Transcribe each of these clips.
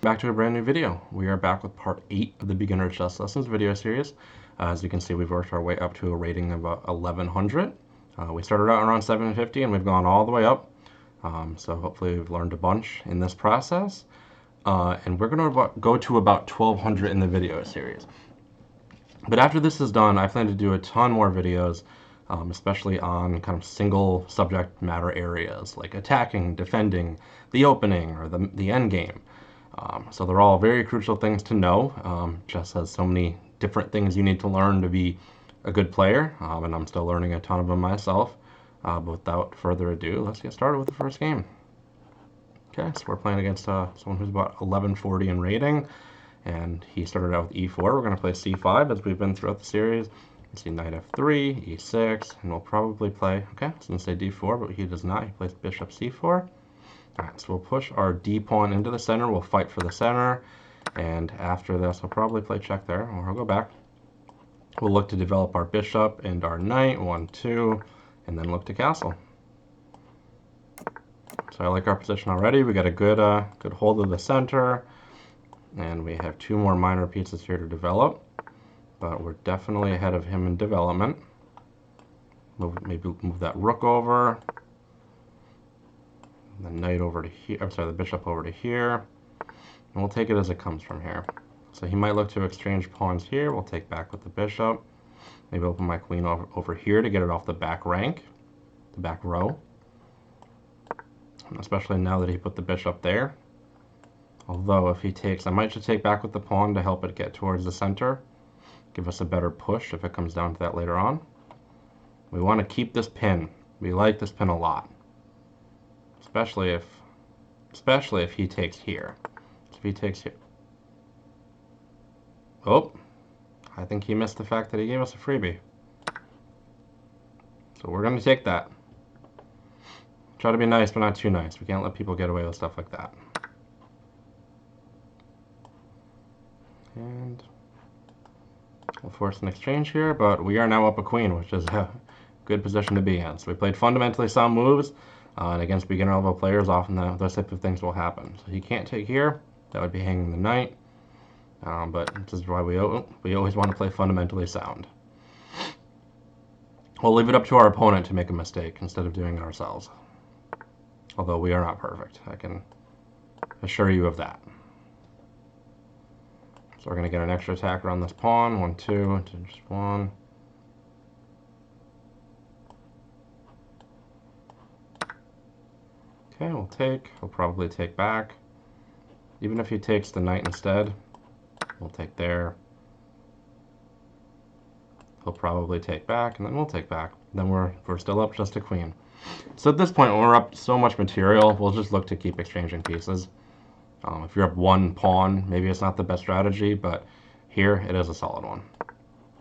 Back to a brand new video. We are back with part 8 of the Beginner Chess Lessons video series. As you can see, we've worked our way up to a rating of about 1100. We started out around 750 and we've gone all the way up. So hopefully we've learned a bunch in this process. And we're going to go to about 1200 in the video series. But after this is done, I plan to do a ton more videos, especially on kind of single subject matter areas like attacking, defending, the opening, or the end game. So they're all very crucial things to know. Chess has so many different things you need to learn to be a good player, and I'm still learning a ton of them myself. But without further ado, let's get started with the first game. Okay, so we're playing against someone who's about 1140 in rating, and he started out with e4. We're going to play c5 as we've been throughout the series. You see knight f3, e6, and we'll probably play, okay, I was going to say d4, but he does not. He plays bishop c4. All right, so we'll push our d pawn into the center. We'll fight for the center, and after this, we'll probably play check there, or I'll go back. We'll look to develop our bishop and our knight, 1, 2, and then look to castle. So I like our position already. We got a good hold of the center, and we have 2 more minor pieces here to develop, but we're definitely ahead of him in development. Maybe move that rook over. The knight over to here, I'm sorry, the bishop over to here, and we'll take it as it comes from here. So he might look to exchange pawns here. We'll take back with the bishop. Maybe open my queen over here to get it off the back rank, the back row, especially now that he put the bishop there. Although if he takes, I might just take back with the pawn to help it get towards the center, give us a better push if it comes down to that later on. We want to keep this pin. We like this pin a lot. Especially if he takes here. So if he takes here. Oh, I think he missed the fact that he gave us a freebie. So we're going to take that. Try to be nice, but not too nice. We can't let people get away with stuff like that. And we'll force an exchange here, but we are now up a queen, which is a good position to be in. So we played fundamentally sound moves. And against beginner level players, often those type of things will happen. So he can't take here. That would be hanging the knight. But this is why we always want to play fundamentally sound. We'll leave it up to our opponent to make a mistake instead of doing it ourselves. Although we are not perfect. I can assure you of that. So we're going to get an extra attacker on this pawn. 1, 2, just 1. Okay, we'll take. He'll probably take back. Even if he takes the knight instead, we'll take there. He'll probably take back, and then we'll take back. Then we're still up just a queen. So at this point, when we're up so much material, we'll just look to keep exchanging pieces. If you're up 1 pawn, maybe it's not the best strategy, but here it is a solid one.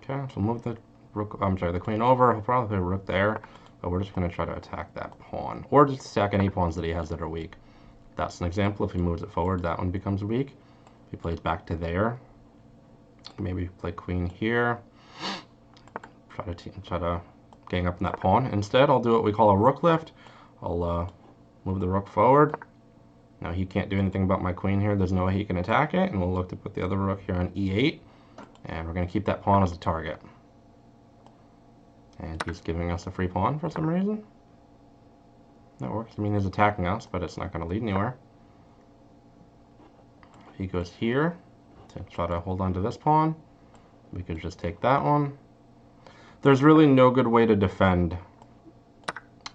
Okay, so move the rook. I'm sorry, the queen over. He'll probably put a rook there. But we're just going to try to attack that pawn, or just attack any pawns that he has that are weak. That's an example. If he moves it forward, that one becomes weak. If he plays back to there, maybe play queen here. Try to gang up on that pawn. Instead, I'll do what we call a rook lift. I'll move the rook forward. Now he can't do anything about my queen here. There's no way he can attack it, and we'll look to put the other rook here on e8, and we're going to keep that pawn as a target. And he's giving us a free pawn for some reason. That works. I mean, he's attacking us, but it's not going to lead anywhere. If he goes here to try to hold on to this pawn, we could just take that one. There's really no good way to defend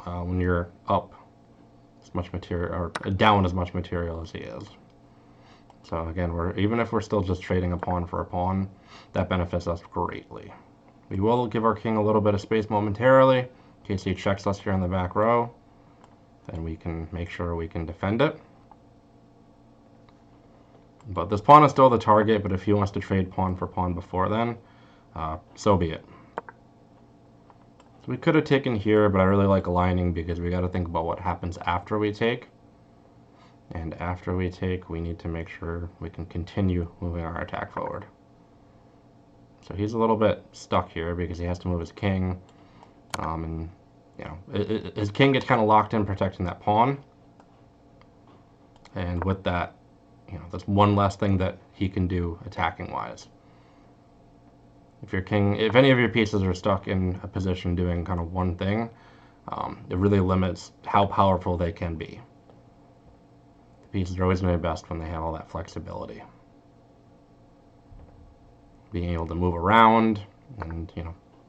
when you're up as much material, or down as much material as he is. So again, even if we're still just trading a pawn for a pawn, that benefits us greatly. We will give our king a little bit of space momentarily, in case he checks us here in the back row. Then we can make sure we can defend it. But this pawn is still the target, but if he wants to trade pawn for pawn before then, so be it. So we could have taken here, but I really like aligning because we got to think about what happens after we take. And after we take, we need to make sure we can continue moving our attack forward. So he's a little bit stuck here because he has to move his king. And you know, his king gets kind of locked in protecting that pawn. And with that, that's one less thing that he can do attacking wise. If any of your pieces are stuck in a position doing kind of one thing, it really limits how powerful they can be. The pieces are always going to be best when they have all that flexibility. Being able to move around and,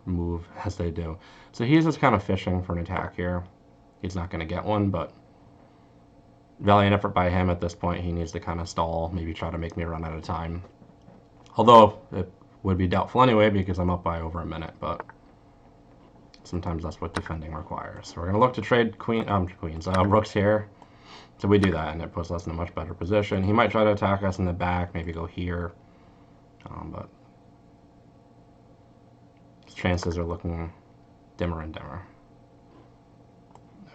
move as they do. So he's just kind of fishing for an attack here. He's not going to get one, but valiant effort by him at this point. He needs to kind of stall, maybe try to make me run out of time. Although it would be doubtful anyway because I'm up by over a minute, but sometimes that's what defending requires. So we're going to look to trade rooks here. So we do that, and it puts us in a much better position. He might try to attack us in the back, maybe go here, but chances are looking dimmer and dimmer.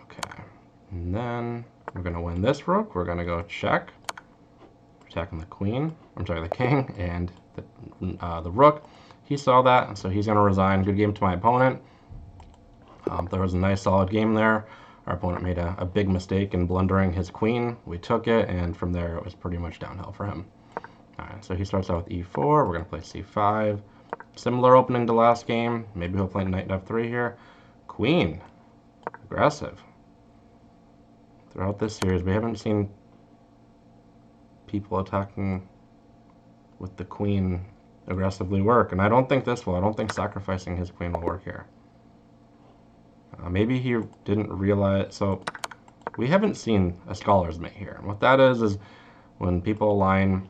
Okay, and then we're going to win this rook. We're going to go check, attacking the queen. I'm sorry, the king and the rook. He saw that, so he's going to resign. Good game to my opponent. There was a nice solid game there. Our opponent made a big mistake in blundering his queen. We took it, and from there it was pretty much downhill for him. All right, so he starts out with e4. We're going to play c5. Similar opening to last game. Maybe he'll play knight f3 here. Queen. Aggressive. Throughout this series, we haven't seen people attacking with the queen aggressively work, and I don't think this will. I don't think sacrificing his queen will work here. Maybe he didn't realize. So we haven't seen a scholar's mate here. And what that is when people align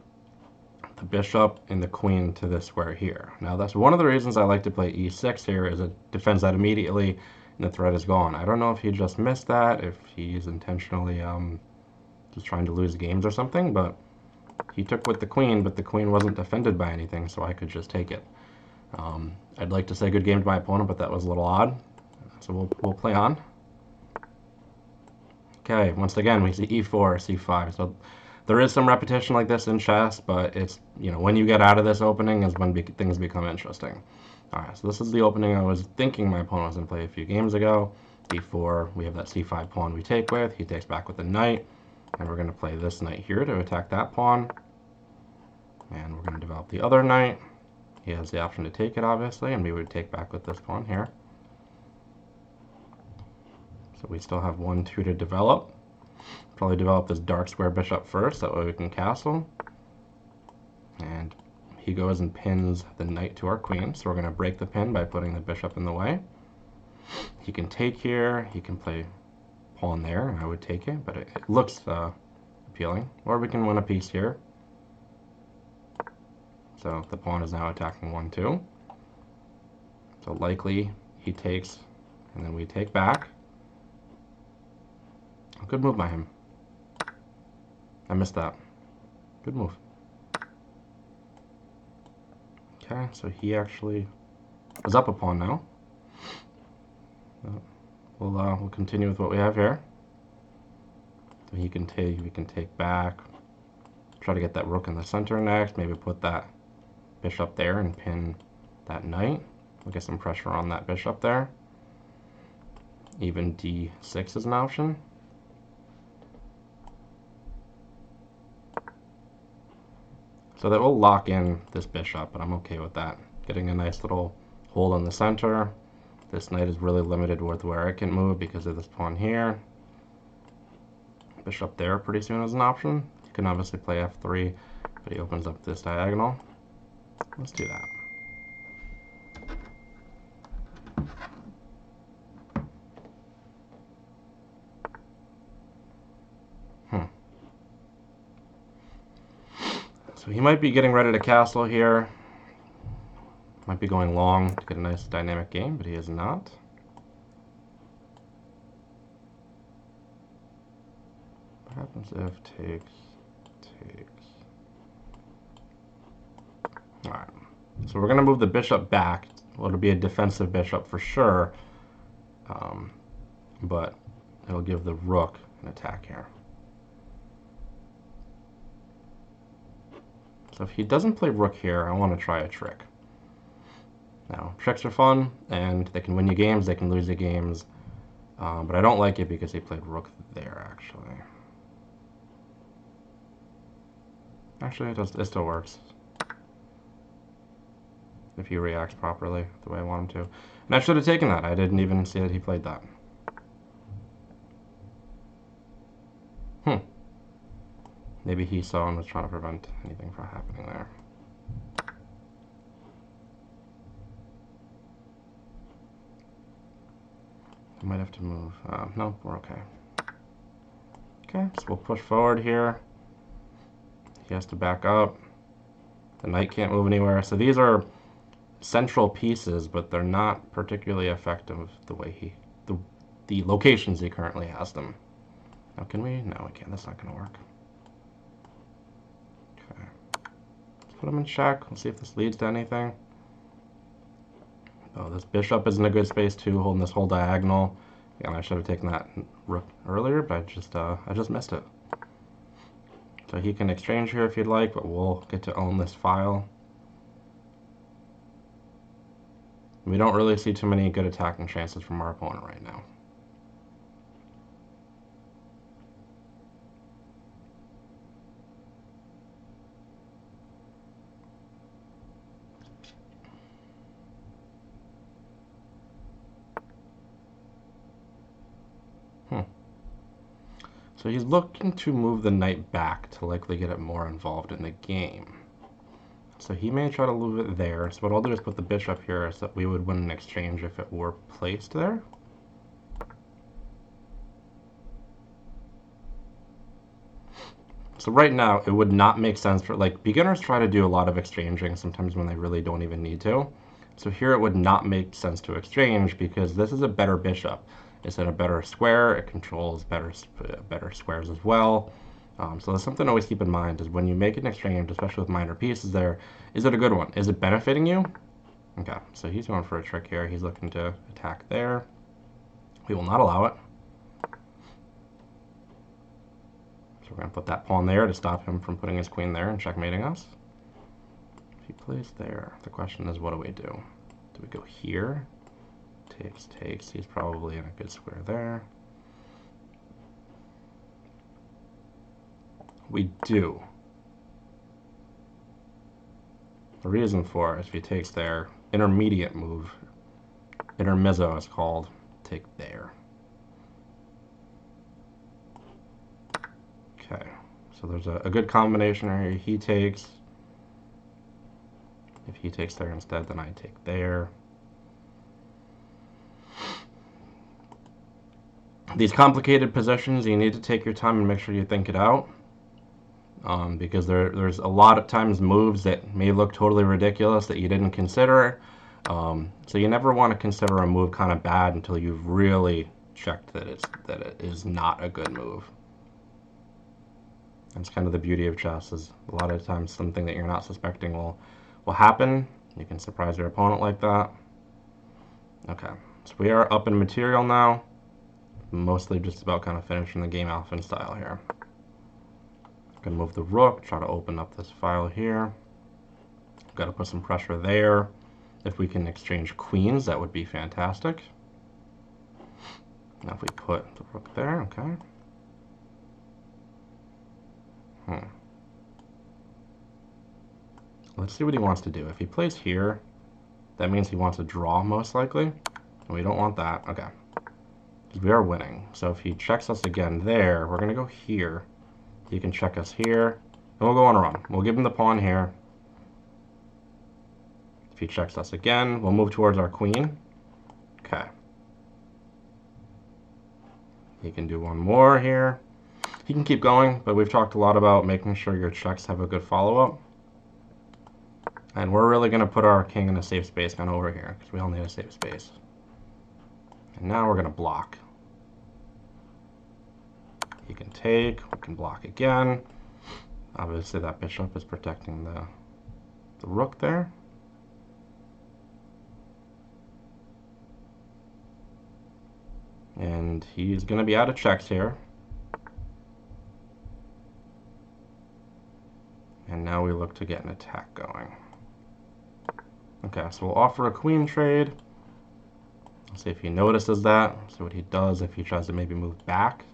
the bishop and the queen to this square here. Now that's one of the reasons I like to play e6 here, is it defends that immediately and the threat is gone. I don't know if he just missed that, if he's intentionally just trying to lose games or something, but he took with the queen, but the queen wasn't defended by anything, so I could just take it. I'd like to say good game to my opponent, but that was a little odd. So we'll play on. Okay, once again we see e4, c5. So there is some repetition like this in chess, but it's, when you get out of this opening is when things become interesting. All right, so this is the opening I was thinking my opponent was going to play a few games ago. d4, we have that c5 pawn we take with. He takes back with the knight, and we're going to play this knight here to attack that pawn. And we're going to develop the other knight. He has the option to take it, obviously, and we would take back with this pawn here. So we still have 1-2 to develop. Probably develop this dark square bishop first, that way we can castle. And he goes and pins the knight to our queen, so we're going to break the pin by putting the bishop in the way. He can take here, he can play pawn there, and I would take it, but it looks appealing. Or we can win a piece here. So the pawn is now attacking 1-2. So likely he takes, and then we take back. Good move by him. I missed that. Good move. Okay, so he actually is up a pawn now. We'll continue with what we have here. So we can take back. Try to get that rook in the center next. Maybe put that bishop there and pin that knight. We'll get some pressure on that bishop there. Even d6 is an option. So that will lock in this bishop, but I'm okay with that. Getting a nice little hold on the center. This knight is really limited with where it can move because of this pawn here. Bishop there pretty soon is an option. You can obviously play f3, but he opens up this diagonal. Let's do that. So he might be getting ready to castle here. Might be going long to get a nice dynamic game, but he is not. What happens if takes? Alright. So we're going to move the bishop back. Well, it'll be a defensive bishop for sure. But it'll give the rook an attack here. So if he doesn't play rook here, I want to try a trick. Now, tricks are fun, and they can win you games, they can lose you games. But I don't like it because he played rook there, actually. Actually, it still works. If he reacts properly, the way I want him to. And I should have taken that. I didn't even see that he played that. Maybe he saw and was trying to prevent anything from happening there. I might have to move. No, we're okay. Okay, so we'll push forward here. He has to back up. The knight can't move anywhere. So these are central pieces, but they're not particularly effective the way the locations he currently has them. Now can we? No, we can't. That's not going to work. Okay. Let's put him in check. Let's see if this leads to anything. Oh, this bishop is in a good space too, holding this whole diagonal. And I should have taken that rook earlier, but I just missed it. So he can exchange here if you'd like, but we'll get to own this file. We don't really see too many good attacking chances from our opponent right now. So he's looking to move the knight back to likely get it more involved in the game. So he may try to move it there. So what I'll do is put the bishop here so that we would win an exchange if it were placed there. So right now, it would not make sense for, like, beginners try to do a lot of exchanging sometimes when they really don't even need to. So here it would not make sense to exchange because this is a better bishop. It's in a better square. It controls better squares as well. So that's something to always keep in mind is when you make an exchange, especially with minor pieces there, is it a good one? Is it benefiting you? Okay, so he's going for a trick here. He's looking to attack there. We will not allow it. So we're going to put that pawn there to stop him from putting his queen there and checkmating us. If he plays there, the question is, what do we do? Do we go here? Takes. He's probably in a good square there. We do. The reason for it is if he takes there, intermediate move, intermezzo is called, take there. Okay, so there's a good combination here. He takes. If he takes there instead, then I take there. These complicated positions, you need to take your time and make sure you think it out. Because there's a lot of times moves that may look totally ridiculous that you didn't consider. So you never want to consider a move kind of bad until you've really checked that it is not a good move. That's kind of the beauty of chess, is a lot of times something that you're not suspecting will happen. You can surprise your opponent like that. Okay, so we are up in material now. Mostly just about kind of finishing the game Alphen style here. Gonna move the rook, try to open up this file here. Got to put some pressure there. If we can exchange queens, that would be fantastic. Now if we put the rook there, okay. Let's see what he wants to do. If he plays here, that means he wants to draw most likely. And we don't want that. Okay. We are winning. So if he checks us again there, we're going to go here. He can check us here. And we'll go on a run. We'll give him the pawn here. If he checks us again, we'll move towards our queen. Okay. He can do one more here. He can keep going, but we've talked a lot about making sure your checks have a good follow-up. And we're really going to put our king in a safe space kind of over here, because we all need a safe space. And now we're going to block. He can take, we can block again. Obviously that bishop is protecting the rook there. And he's going to be out of checks here. And now we look to get an attack going. Okay, so we'll offer a queen trade. See if he notices that. See what he does if he tries to maybe move back.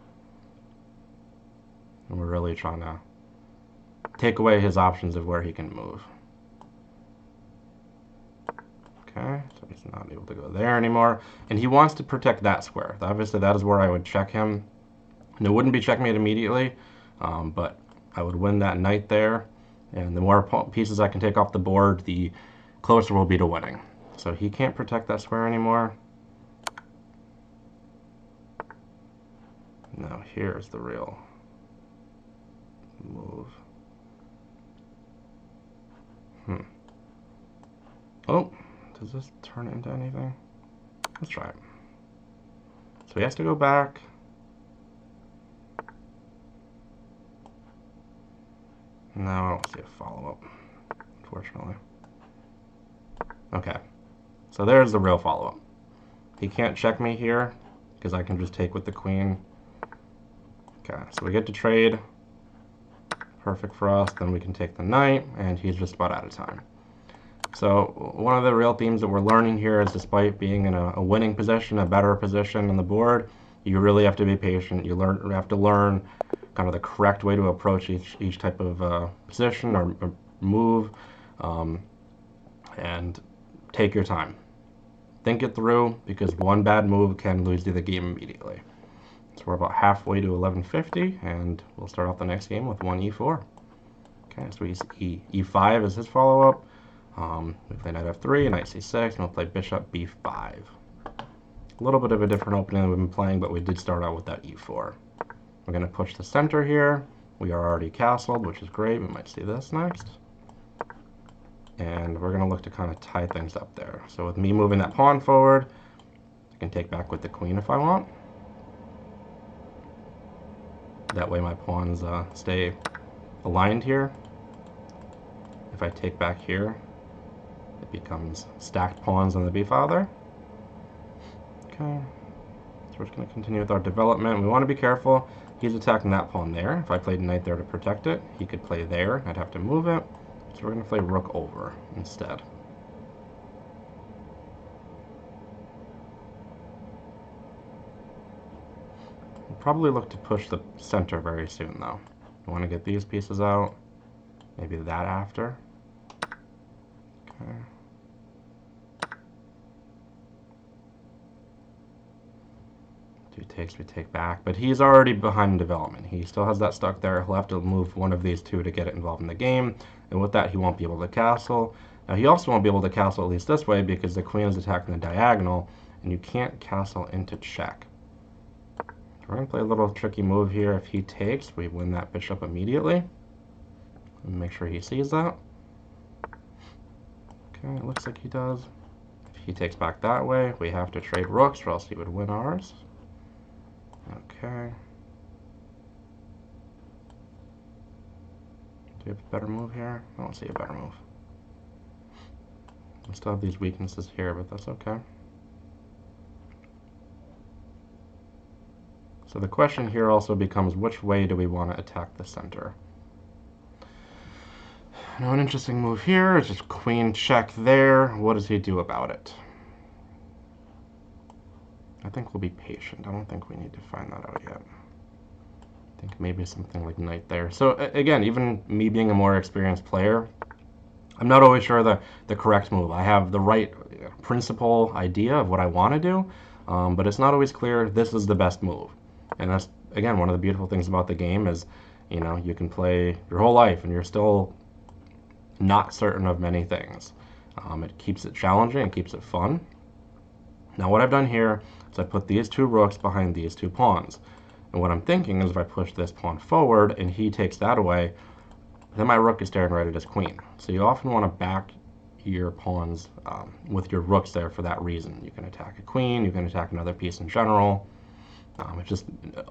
And we're really trying to take away his options of where he can move. Okay, so he's not able to go there anymore. And he wants to protect that square. Obviously, that is where I would check him. And it wouldn't be checkmate immediately, but I would win that knight there. And the more pieces I can take off the board, the closer we'll be to winning. So he can't protect that square anymore. Now here's the real move. Oh, does this turn into anything? Let's try it. So he has to go back. No, I don't see a follow-up, unfortunately. Okay, so there's the real follow-up. He can't check me here because I can just take with the queen. Okay, so we get to trade. Perfect for us. Then we can take the knight, and he's just about out of time. So one of the real themes that we're learning here is, despite being in a winning position, a better position on the board, you really have to be patient. You have to learn kind of the correct way to approach each type of position or move, and take your time. Think it through, because one bad move can lose you the game immediately. So we're about halfway to 1150, and we'll start off the next game with one e4. Okay, so e5 is his follow-up. We play knight f3, knight c6, and we'll play bishop b5. A little bit of a different opening than we've been playing, but we did start out with that e4. We're going to push the center here. We are already castled, which is great. We might see this next. And we're going to look to kind of tie things up there. So with me moving that pawn forward, I can take back with the queen if I want. That way my pawns stay aligned here. If I take back here, it becomes stacked pawns on the b file there. Okay, so we're just going to continue with our development. We want to be careful. He's attacking that pawn there. If I played knight there to protect it, he could play there. I'd have to move it. So we're going to play rook over instead. We'll probably look to push the center very soon, though. We want to get these pieces out. Maybe that after. Okay. Takes, we take back, but he's already behind in development. He still has that stuck there. He'll have to move one of these two to get it involved in the game, and with that he won't be able to castle. Now he also won't be able to castle, at least this way, because the queen is attacking the diagonal, and you can't castle into check. We're going to play a little tricky move here. If he takes, we win that bishop immediately. Make sure he sees that. Okay, it looks like he does. If he takes back that way, we have to trade rooks, or else he would win ours. Okay. Do we have a better move here? I don't see a better move. We still have these weaknesses here, but that's okay. So the question here also becomes, which way do we want to attack the center? Now an interesting move here is just queen check there. What does he do about it? I think we'll be patient. I don't think we need to find that out yet. I think maybe something like knight there. So again, even me being a more experienced player, I'm not always sure the correct move. I have the right principle idea of what I want to do, but it's not always clear this is the best move. And that's, again, one of the beautiful things about the game is, you know, you can play your whole life and you're still not certain of many things. It keeps it challenging, it keeps it fun. Now what I've done here is I put these two rooks behind these two pawns. And what I'm thinking is, if I push this pawn forward and he takes that away, then my rook is staring right at his queen. So you often want to back your pawns with your rooks there for that reason. You can attack a queen, you can attack another piece in general. It's just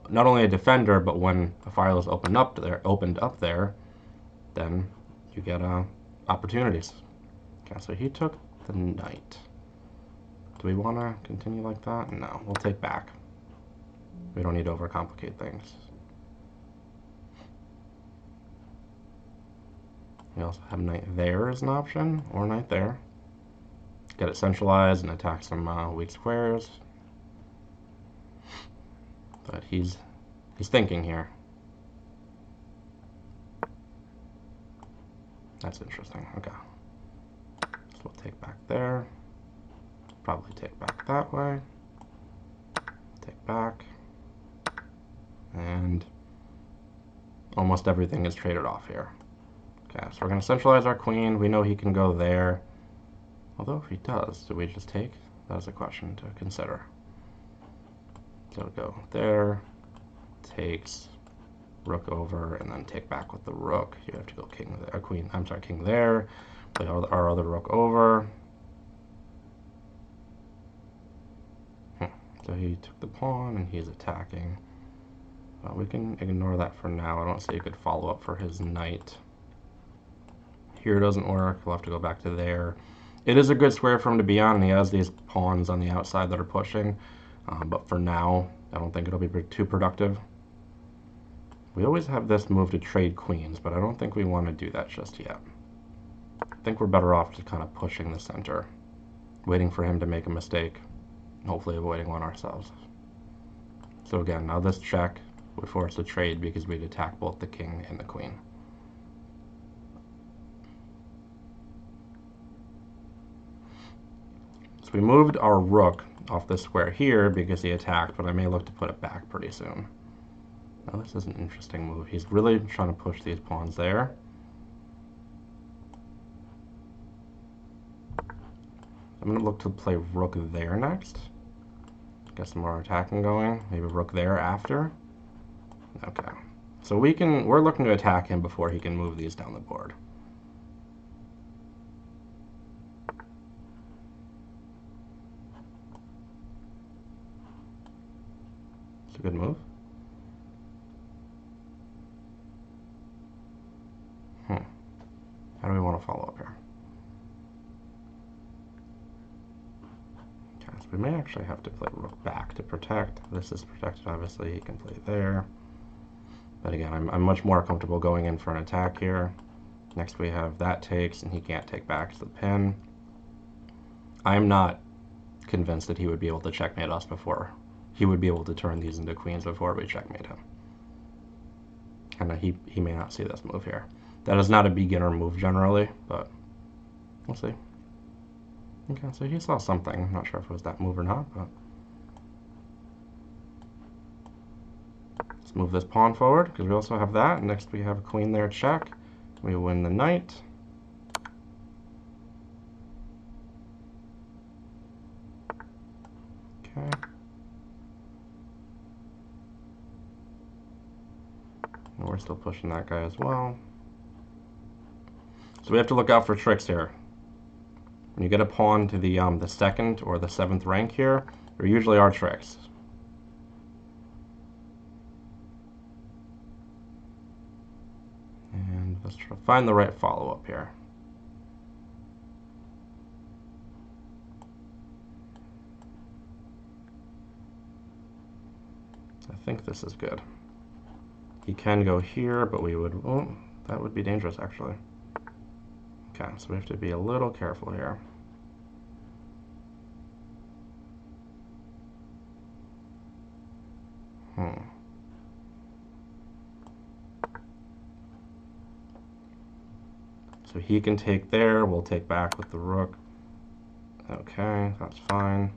not only a defender, but when a file is opened up there, then you get opportunities. Okay, so he took the knight. Do we want to continue like that? No, we'll take back. We don't need to overcomplicate things. We also have knight there as an option, or knight there. Get it centralized and attack some weak squares. But he's thinking here. That's interesting. Okay. So we'll take back there. Probably take back that way. Take back. And almost everything is traded off here. Okay, so we're going to centralize our queen. We know he can go there. Although if he does, do we just take? That's a question to consider. So go there, takes, rook over, and then take back with the rook. You have to go king there, queen. I'm sorry, king there. Play our other rook over. So he took the pawn and he's attacking. We can ignore that for now. I don't see a good follow-up for his knight. Here doesn't work. We'll have to go back to there. It is a good square for him to be on, and he has these pawns on the outside that are pushing. But for now, I don't think it'll be too productive. We always have this move to trade queens, but I don't think we want to do that just yet. I think we're better off just kind of pushing the center, waiting for him to make a mistake, and hopefully avoiding one ourselves. So again, now this check, we're forced to trade because we'd attack both the king and the queen. So we moved our rook off this square here because he attacked, but I may look to put it back pretty soon. Now this is an interesting move. He's really trying to push these pawns there. I'm going to look to play rook there next. Get some more attacking going. Maybe rook there after. Okay. So we're looking to attack him before he can move these down the board. It's a good move. How do we want to follow up here? Okay, so we may actually have to play rook back to protect. This is protected, obviously. He can play there. But again, I'm much more comfortable going in for an attack here. Next we have that takes, and he can't take back to the pin. I'm not convinced that he would be able to checkmate us before. He would be able to turn these into queens before we checkmate him. And he may not see this move here. That is not a beginner move generally, but we'll see. Okay, so he saw something. I'm not sure if it was that move or not, but let's move this pawn forward because we also have that. Next we have a queen there, check. We win the knight. Okay. And we're still pushing that guy as well. So we have to look out for tricks here. When you get a pawn to the 2nd or the 7th rank here, there usually are tricks. And let's try to find the right follow-up here. I think this is good. He can go here, but we would, oh, that would be dangerous actually. Okay, so we have to be a little careful here. So he can take there, we'll take back with the rook. Okay, that's fine.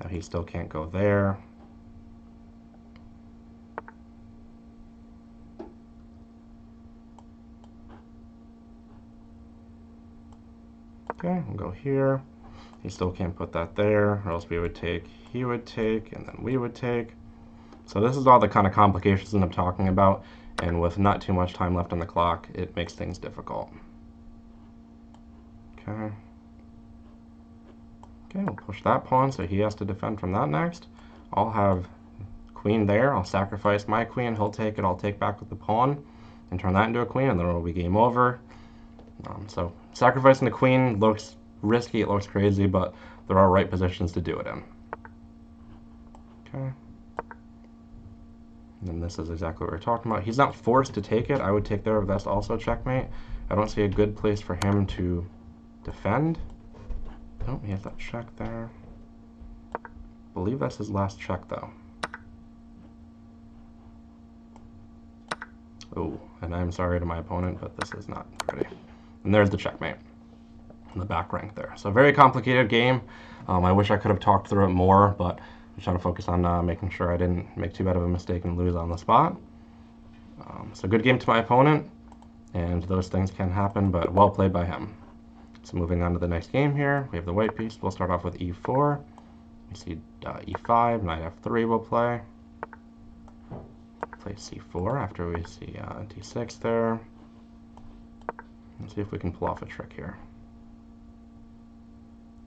Now he still can't go there. Okay, we'll go here. He still can't put that there, or else we would take, he would take, and then we would take. So this is all the kind of complications that I'm talking about, and with not too much time left on the clock, it makes things difficult. Okay. Okay, we'll push that pawn, so he has to defend from that next. I'll have queen there. I'll sacrifice my queen. He'll take it. I'll take back with the pawn and turn that into a queen, and then it'll be game over. So sacrificing the queen looks risky. It looks crazy, but there are right positions to do it in. Okay. And then this is exactly what we're talking about. He's not forced to take it. I would take there, but that's also checkmate. I don't see a good place for him to defend. Oh, he has that check there. I believe that's his last check, though. Oh, and I'm sorry to my opponent, but this is not pretty. And there's the checkmate in the back rank there. So very complicated game. I wish I could have talked through it more, but I'm trying to focus on making sure I didn't make too bad of a mistake and lose on the spot. So good game to my opponent, and those things can happen, but well played by him. So moving on to the next game here, we have the white piece. We'll start off with e4. We see e5, knight f3 we'll play. Play c4 after we see d6 there. Let's see if we can pull off a trick here.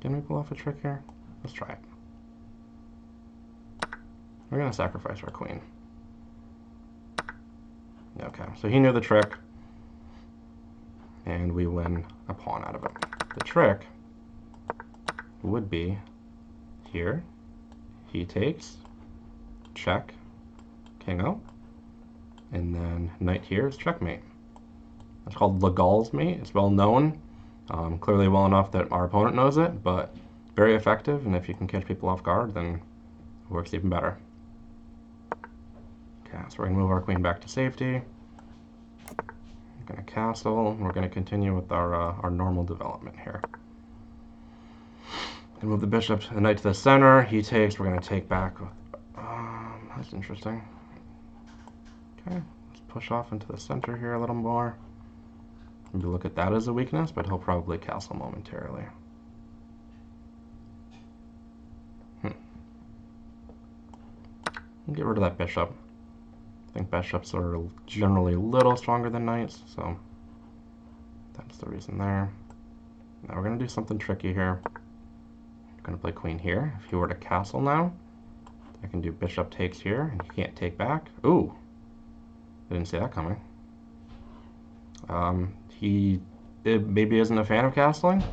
Can we pull off a trick here? Let's try it. We're going to sacrifice our queen. Okay, so he knew the trick, and we win a pawn out of it. The trick would be here. He takes, check, king out, and then knight here is checkmate. It's called Legal's mate. It's well known, clearly well enough that our opponent knows it, but very effective, and if you can catch people off guard, then it works even better. Okay, so we're going to move our queen back to safety. We're going to castle, and we're going to continue with our normal development here. And move the bishop, the knight to the center. He takes, we're going to take back. That's interesting. Okay, let's push off into the center here a little more. Maybe look at that as a weakness, but he'll probably castle momentarily. Get rid of that bishop. I think bishops are generally a little stronger than knights, so that's the reason there. Now we're going to do something tricky here. I'm going to play queen here. If he were to castle now, I can do bishop takes here, and he can't take back. Ooh! I didn't see that coming. He maybe isn't a fan of castling,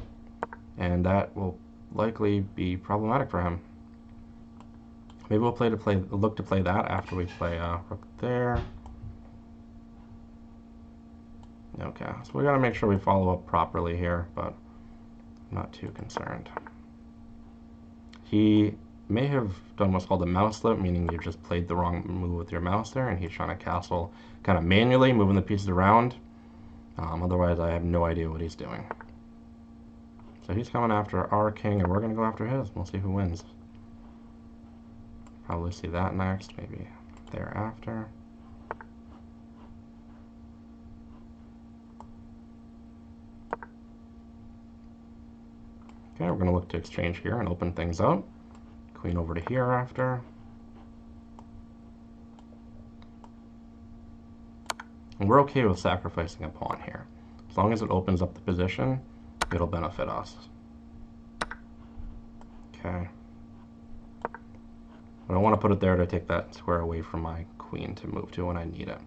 and that will likely be problematic for him. Maybe we'll look to play that after we play rook there. Okay, so we gotta make sure we follow up properly here, but I'm not too concerned. He may have done what's called a mouse slip, meaning you just played the wrong move with your mouse there, and he's trying to castle kind of manually, moving the pieces around. Otherwise, I have no idea what he's doing. So he's coming after our king, and we're going to go after his. We'll see who wins. Probably see that next, maybe thereafter. Okay, we're going to look to exchange here and open things up. Queen over to here after. And we're okay with sacrificing a pawn here. As long as it opens up the position, it'll benefit us. Okay. I don't want to put it there to take that square away from my queen to move to when I need it.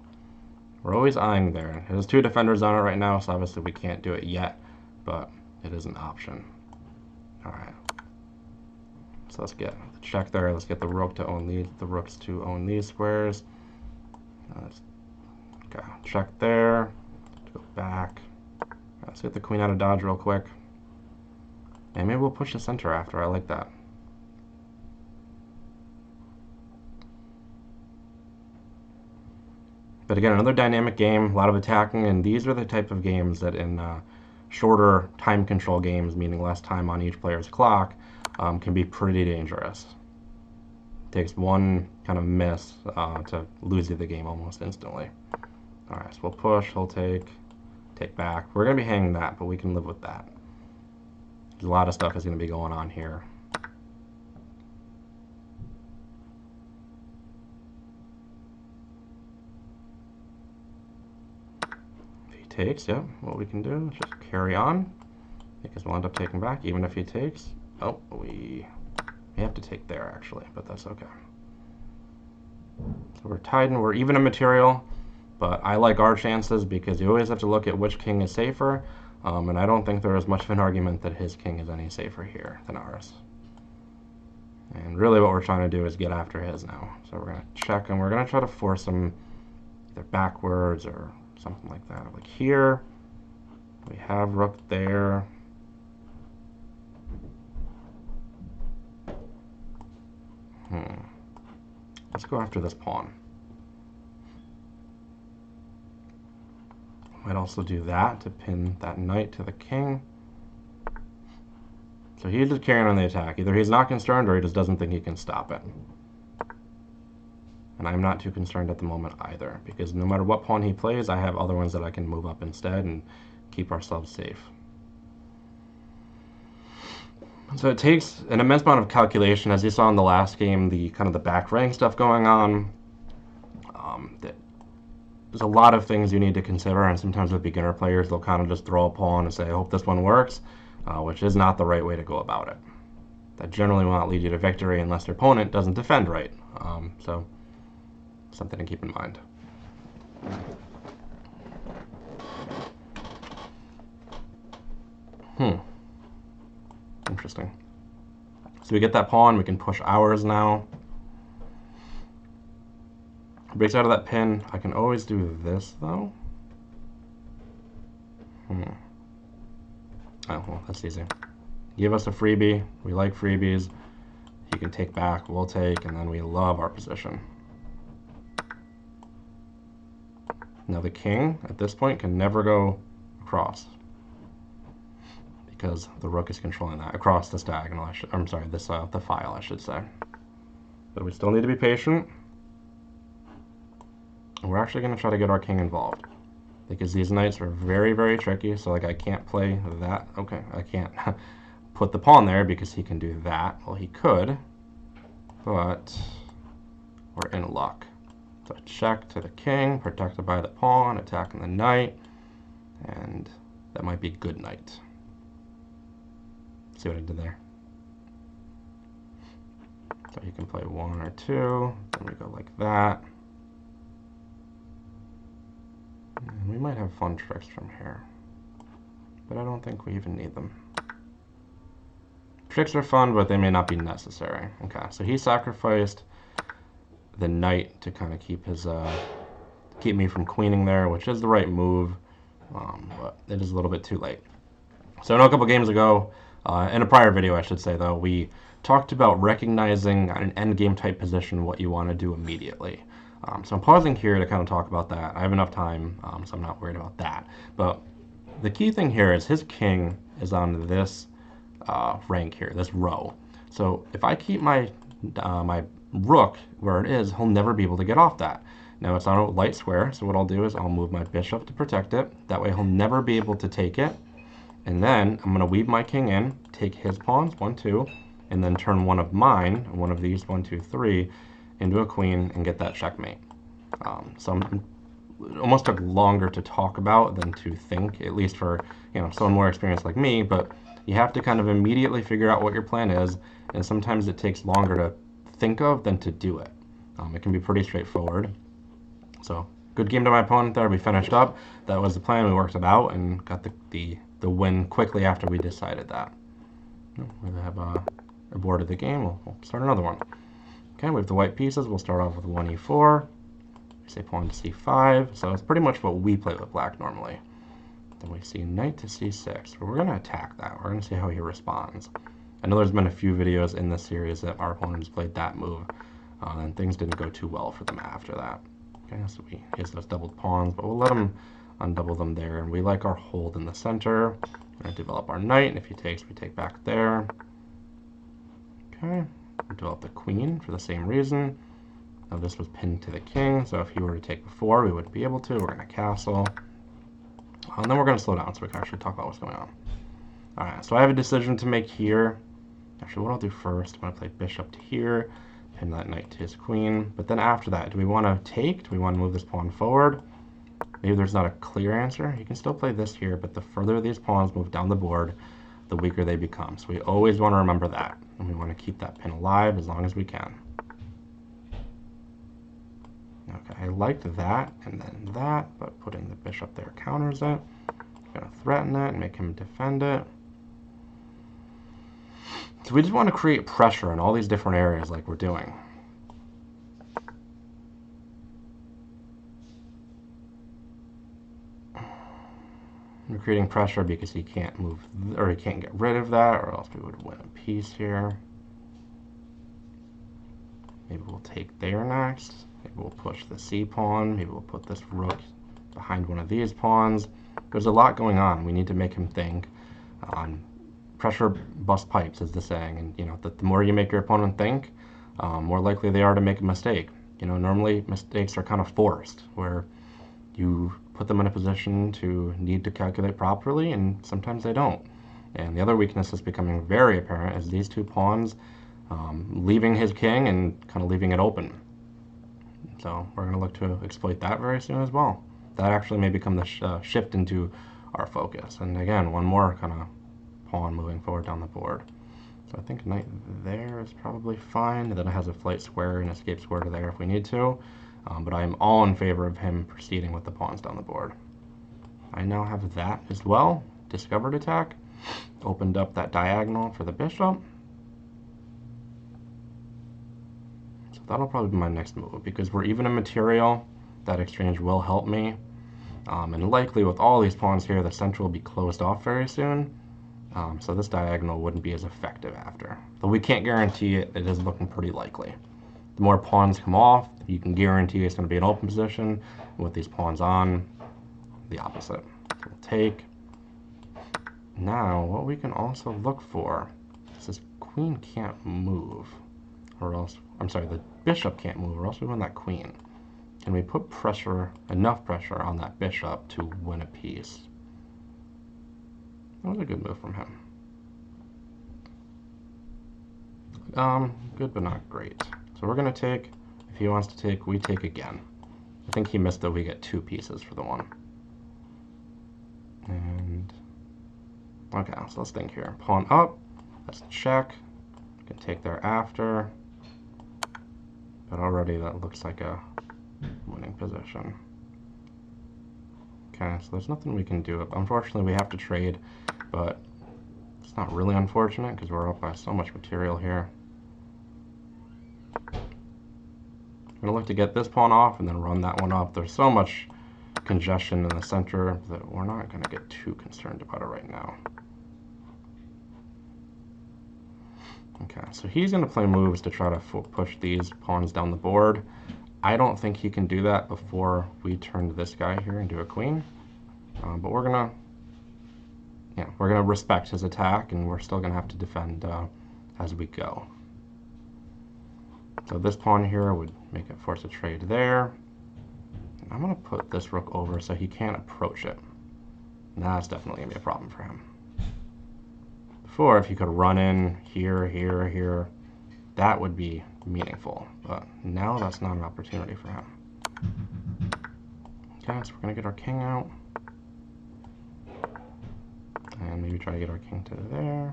We're always eyeing there. It has two defenders on it right now, so obviously we can't do it yet, but it is an option. Alright. So let's get the check there. Let's get the rook to own the rooks to own these squares. Let's check there. Go back. Let's get the queen out of dodge real quick. And maybe we'll push the center after. I like that. But again, another dynamic game, a lot of attacking, and these are the type of games that in shorter time control games, meaning less time on each player's clock, can be pretty dangerous. It takes one kind of miss to lose you the game almost instantly. Alright, so we'll push, he'll take back. We're going to be hanging that, but we can live with that. A lot of stuff is going to be going on here. If he takes, yep, what we can do is just carry on, because we'll end up taking back, even if he takes. Oh, we have to take there, actually, but that's okay. So we're tied and we're even in material. But I like our chances because you always have to look at which king is safer, and I don't think there is much of an argument that his king is any safer here than ours. And really what we're trying to do is get after his now. So we're going to check, and we're going to try to force him either backwards or something like that. Like here, we have rook there. Let's go after this pawn. Might also do that to pin that knight to the king. So he's just carrying on the attack. Either he's not concerned or he just doesn't think he can stop it. And I'm not too concerned at the moment either, because no matter what pawn he plays, I have other ones that I can move up instead and keep ourselves safe. So it takes an immense amount of calculation, as you saw in the last game, the kind of the back rank stuff going on. There's a lot of things you need to consider, and sometimes with beginner players, they'll kind of just throw a pawn and say, I hope this one works, which is not the right way to go about it. That generally will not lead you to victory unless your opponent doesn't defend right. So something to keep in mind. Interesting. So we get that pawn, we can push ours now. Breaks out of that pin. I can always do this, though. Oh, well, that's easy. Give us a freebie. We like freebies. He can take back, we'll take, and then we love our position. Now the king, at this point, can never go across, because the rook is controlling that, across this diagonal, I'm sorry, this the file, I should say. But we still need to be patient. We're actually going to try to get our king involved, because these knights are very, very tricky. So like I can't play that. Okay, I can't put the pawn there because he can do that. Well, he could, but we're in luck. So check to the king, protected by the pawn, attacking the knight, and that might be good knight. See what I did there? So you can play 1 or 2, then we go like that. And we might have fun tricks from here, but I don't think we even need them. Tricks are fun, but they may not be necessary. Okay, so he sacrificed the knight to kind of keep his keep me from queening there, which is the right move, but it is a little bit too late. So I know a couple games ago, in a prior video I should say though, we talked about recognizing an endgame type position, what you want to do immediately. So I'm pausing here to kind of talk about that. I have enough time, so I'm not worried about that. But the key thing here is his king is on this rank here, this row. So if I keep my my rook where it is, he'll never be able to get off that. Now it's on a light square, so what I'll do is I'll move my bishop to protect it. That way he'll never be able to take it. And then I'm going to weave my king in, take his pawns, 1, 2, and then turn one of mine, one of these, 1, 2, 3, into a queen and get that checkmate. So it almost took longer to talk about than to think, at least for someone more experienced like me, but you have to kind of immediately figure out what your plan is, and sometimes it takes longer to think of than to do it. It can be pretty straightforward. So good game to my opponent there. We finished up. That was the plan. We worked it out and got the win quickly after we decided that. We have aborted the game. We'll start another one. Okay, we have the white pieces. We'll start off with 1e4. We say pawn to c5. So it's pretty much what we play with black normally. Then we see knight to c6. We're going to attack that. We're going to see how he responds. I know there's been a few videos in this series that our opponents played that move, and things didn't go too well for them after that. Okay, so he has those doubled pawns, but we'll let him undouble them there. And we like our hold in the center. We're going to develop our knight, and if he takes, we take back there. Okay, we develop the queen for the same reason. Now this was pinned to the king, so if he were to take before, we wouldn't be able to. We're going to castle. And then we're going to slow down so we can actually talk about what's going on. Alright, so I have a decision to make here. Actually, what I'll do first, I'm going to play bishop to here, pin that knight to his queen. But then after that, do we want to take? Do we want to move this pawn forward? Maybe there's not a clear answer. You can still play this here, but the further these pawns move down the board, the weaker they become. So we always want to remember that. And we want to keep that pin alive as long as we can. Okay, I liked that and then that, but putting the bishop there counters it. I'm going to threaten it and make him defend it. So we just want to create pressure in all these different areas like we're doing. We're creating pressure because he can't move, or he can't get rid of that, or else we would win a piece here. Maybe we'll take there next. Maybe we'll push the c pawn. Maybe we'll put this rook behind one of these pawns. there's a lot going on. We need to make him think. Pressure bust pipes is the saying, and you know that the more you make your opponent think, more likely they are to make a mistake. You know, normally mistakes are kind of forced, where you put them in a position to need to calculate properly, and sometimes they don't. And the other weakness that's becoming very apparent is these two pawns leaving his king and kind of leaving it open. So we're going to look to exploit that very soon as well. That actually may become the shift into our focus. And again, one more kind of pawn moving forward down the board. So I think knight there is probably fine. Then it has a flight square and escape square to there if we need to. But I am all in favor of him proceeding with the pawns down the board. I now have that as well. Discovered attack. Opened up that diagonal for the bishop. So that'll probably be my next move, because we're even in material. That exchange will help me. And likely with all these pawns here, the center will be closed off very soon. So this diagonal wouldn't be as effective after. Though we can't guarantee it, it is looking pretty likely. The more pawns come off, you can guarantee it's going to be an open position. With these pawns on, the opposite. So we'll take. Now, what we can also look for is this queen can't move, or else, I'm sorry, the bishop can't move, or else we win that queen. Can we put pressure, enough pressure on that bishop to win a piece? That was a good move from him. Good but not great. So we're going to take, if he wants to take, we take again. I think he missed that we get 2 pieces for the one. And, okay, so let's think here. Pawn up, let's check. We can take there after. But already that looks like a winning position. Okay, so there's nothing we can do. Unfortunately, we have to trade, but it's not really unfortunate because we're up by so much material here. I'm going to look to get this pawn off and then run that one up. There's so much congestion in the center that we're not going to get too concerned about it right now. Okay, so he's going to play moves to try to push these pawns down the board. I don't think he can do that before we turn this guy here into a queen. But we're gonna respect his attack, and we're still gonna have to defend as we go. So this pawn here would make it force a trade there. And I'm gonna put this rook over so he can't approach it. And that's definitely gonna be a problem for him. Before, if he could run in here, here, here, that would be meaningful. But now that's not an opportunity for him. Okay, so we're gonna get our king out. And maybe try to get our king to there.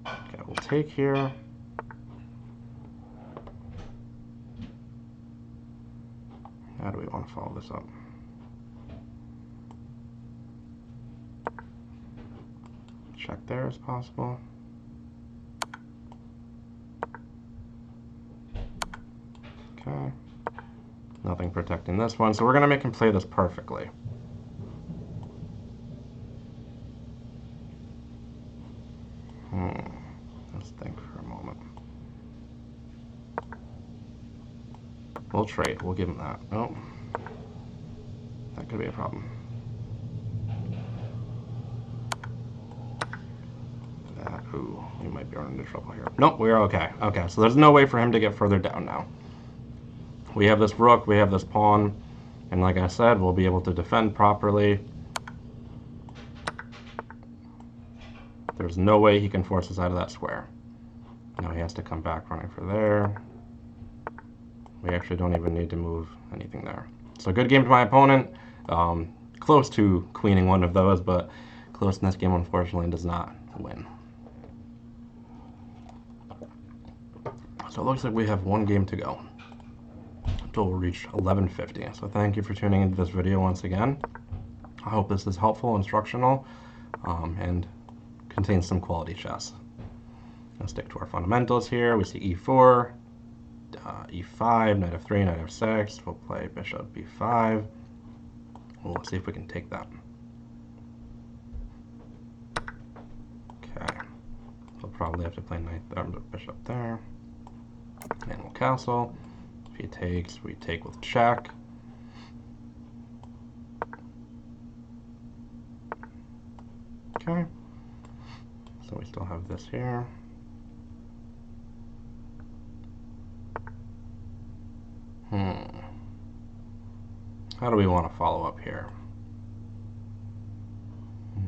Okay, we'll take here. How do we want to follow this up? Check there as possible. Okay. Nothing protecting this one, so we're going to make him play this perfectly. Let's think for a moment. We'll trade. We'll give him that. Oh. That could be a problem. That, ooh, we might be running into trouble here. Nope, we're okay. Okay, so there's no way for him to get further down now. We have this rook, we have this pawn, and like I said, we'll be able to defend properly. There's no way he can force us out of that square. Now he has to come back running for there. We actually don't even need to move anything there. So good game to my opponent. Close to queening one of those, but close in this game unfortunately does not win. So it looks like we have one game to go until we'll reach 1150. So thank you for tuning into this video once again. I hope this is helpful, instructional, and contains some quality chess. Let's stick to our fundamentals here. We see e4, e5, knight f3, knight f6. We'll play bishop b5. We'll see if we can take that. Okay. We'll probably have to play bishop there. And we'll castle. If he takes, we take with check. Okay. So we still have this here. How do we want to follow up here?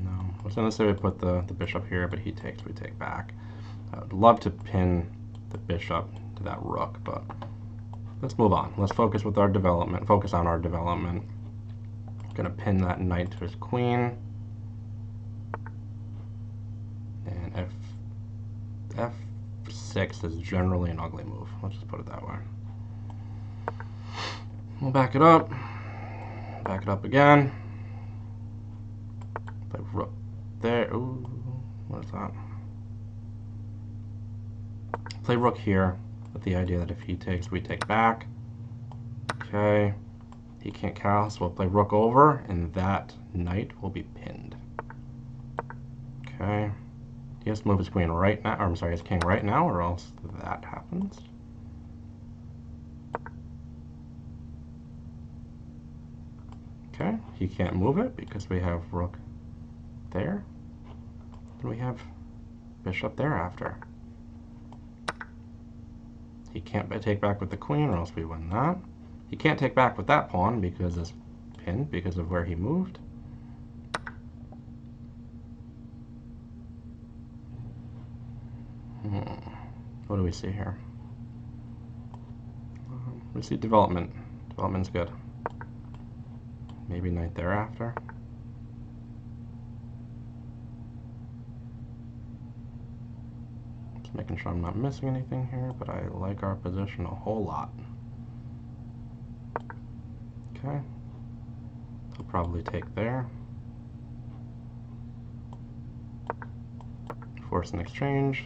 No, I was going to say we put the bishop here, but he takes, we take back. I would love to pin the bishop to that rook, but let's move on. Let's focus with our development. Focus on our development. Going to pin that knight to his queen. And F6 is generally an ugly move. Let's just put it that way. We'll back it up. Back it up again. Play rook there. Ooh, what is that? Play rook here with the idea that if he takes, we take back. Okay. He can't castle, so we'll play rook over, and that knight will be pinned. Okay. He has to move his queen right now, or I'm sorry, his king right now, or else that happens. Okay, he can't move it because we have rook there. Then we have bishop thereafter. He can't take back with the queen, or else we win that. He can't take back with that pawn because it's pinned because of where he moved. What do we see here? We see development. Development's good. Maybe knight thereafter. Just making sure I'm not missing anything here, but I like our position a whole lot. Okay. He'll probably take there. Force an exchange.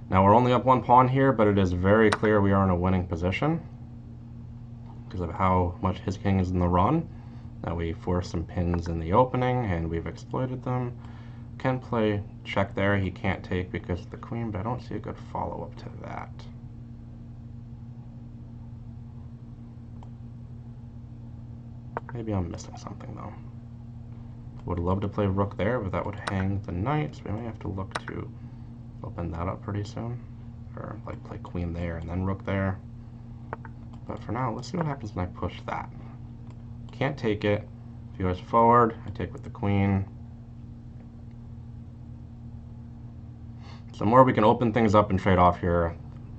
Now we're only up one pawn here, but it is very clear we are in a winning position because of how much his king is in the run. Now we forced some pins in the opening and we've exploited them. Can play check there. He can't take because of the queen, but I don't see a good follow-up to that. Maybe I'm missing something though. Would love to play rook there, but that would hang the knight, so we may have to look to open that up pretty soon. Or like play queen there and then rook there. But for now, let's see what happens when I push that. Can't take it. If he goes forward, I take with the queen. So the more we can open things up and trade off here,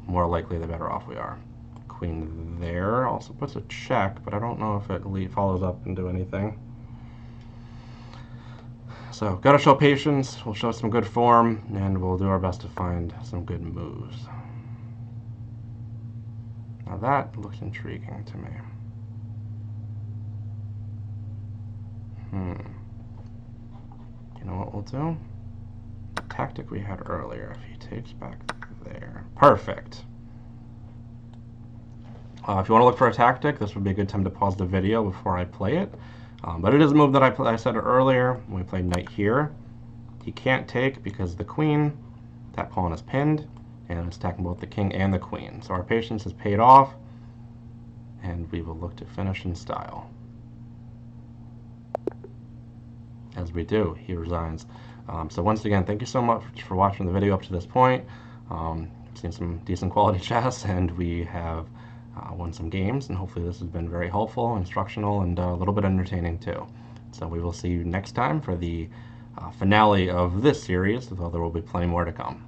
more likely the better off we are. Queen there also puts a check, but I don't know if it follows up into anything. So, gotta show patience, we'll show some good form, and we'll do our best to find some good moves. Now that looks intriguing to me. You know what we'll do? The tactic we had earlier, if he takes back there. Perfect! If you want to look for a tactic, this would be a good time to pause the video before I play it. But it is a move that I said earlier when we played knight here. He can't take because the queen, that pawn is pinned, and it's attacking both the king and the queen. So our patience is paid off, and we will look to finish in style. As we do, he resigns. So once again, thank you so much for watching the video up to this point. Seen some decent quality chess, and we have won some games, and hopefully this has been very helpful, instructional, and a little bit entertaining too. So we will see you next time for the finale of this series, although there will be plenty more to come.